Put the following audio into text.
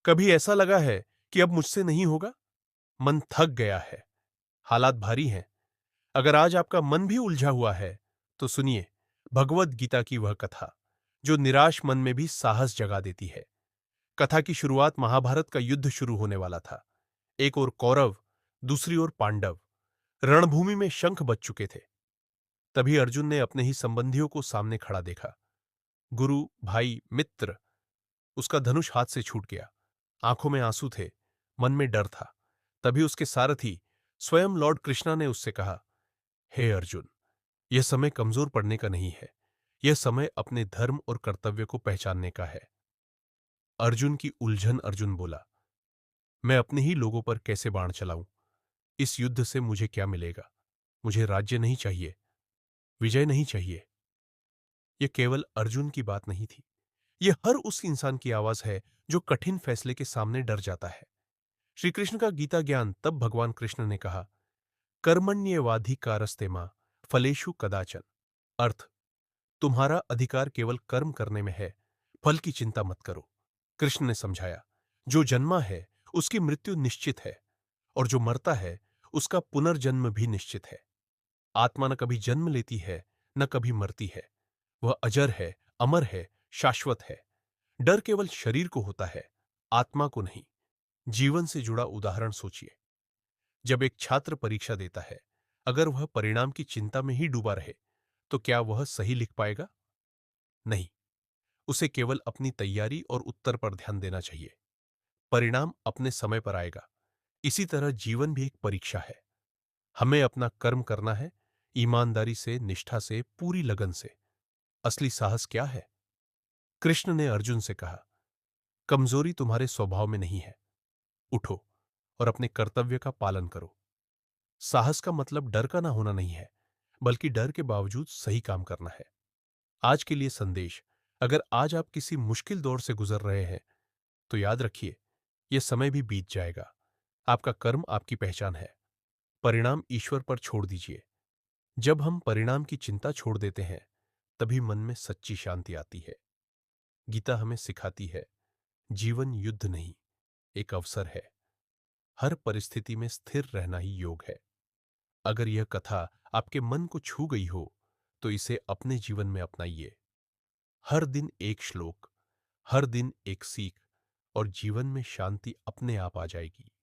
कभी ऐसा लगा है कि अब मुझसे नहीं होगा? मन थक गया है, हालात भारी हैं। अगर आज आपका मन भी उलझा हुआ है, तो सुनिए भगवद गीता की वह कथा, जो निराश मन में भी साहस जगा देती है। कथा की शुरुआत महाभारत का युद्ध शुरू होने वाला था। एक ओर कौरव, दूसरी ओर पांडव। रणभूमि में शंख बज चुके थे। तभी अर्जुन ने अपने ही संबंधियों को सामने खड़ा देखा। गुरु, भाई, मित्र। उसका धनुष हाथ से छूट गया। आंखों में आंसू थे, मन में डर था। तभी उसके सारथी स्वयं लॉर्ड कृष्णा ने उससे कहा, हे अर्जुन, यह समय कमजोर पड़ने का नहीं है। यह समय अपने धर्म और कर्तव्य को पहचानने का है। अर्जुन की उलझन। अर्जुन बोला, मैं अपने ही लोगों पर कैसे बाण चलाऊं? इस युद्ध से मुझे क्या मिलेगा? मुझे राज्य नहीं चाहिए, विजय नहीं चाहिए। यह केवल अर्जुन की बात नहीं थी। यह हर उस इंसान की आवाज है जो कठिन फैसले के सामने डर जाता है। श्री कृष्ण का गीता ज्ञान तब भगवान कृष्ण ने कहा, कर्मण्येवाधिकारस्ते मां फलेषु कदाचन। अर्थ, तुम्हारा अधिकार केवल कर्म करने में है, फल की चिंता मत करो। कृष्ण ने समझाया, जो जन्मा है उसकी मृत्यु निश्चित है, और जो मरता है उसका पुनर्जन्म भी निश्चित है। आत्मा न कभी जन्म लेती है, न कभी मरती है। वह अजर है, अमर है, शाश्वत है। डर केवल शरीर को होता है, आत्मा को नहीं। जीवन से जुड़ा उदाहरण सोचिए। जब एक छात्र परीक्षा देता है, अगर वह परिणाम की चिंता में ही डूबा रहे, तो क्या वह सही लिख पाएगा? नहीं। उसे केवल अपनी तैयारी और उत्तर पर ध्यान देना चाहिए। परिणाम अपने समय पर आएगा। इसी तरह जीवन भी एक परीक्षा है। हमें अपना कर्म करना है, ईमानदारी से, निष्ठा से, पूरी लगन से। असली साहस क्या है? कृष्ण ने अर्जुन से कहा, कमजोरी तुम्हारे स्वभाव में नहीं है। उठो और अपने कर्तव्य का पालन करो। साहस का मतलब डर का ना होना नहीं है, बल्कि डर के बावजूद सही काम करना है। आज के लिए संदेश, अगर आज आप किसी मुश्किल दौर से गुजर रहे हैं, तो याद रखिए, यह समय भी बीत जाएगा। आपका कर्म आपकी पहचान है। परिणाम ईश्वर पर छोड़ दीजिए। जब हम परिणाम की चिंता छोड़ देते हैं, तभी मन में सच्ची शांति आती है। गीता हमें सिखाती है, जीवन युद्ध नहीं, एक अवसर है। हर परिस्थिति में स्थिर रहना ही योग है। अगर यह कथा आपके मन को छू गई हो, तो इसे अपने जीवन में अपनाइए। हर दिन एक श्लोक, हर दिन एक सीख, और जीवन में शांति अपने आप आ जाएगी।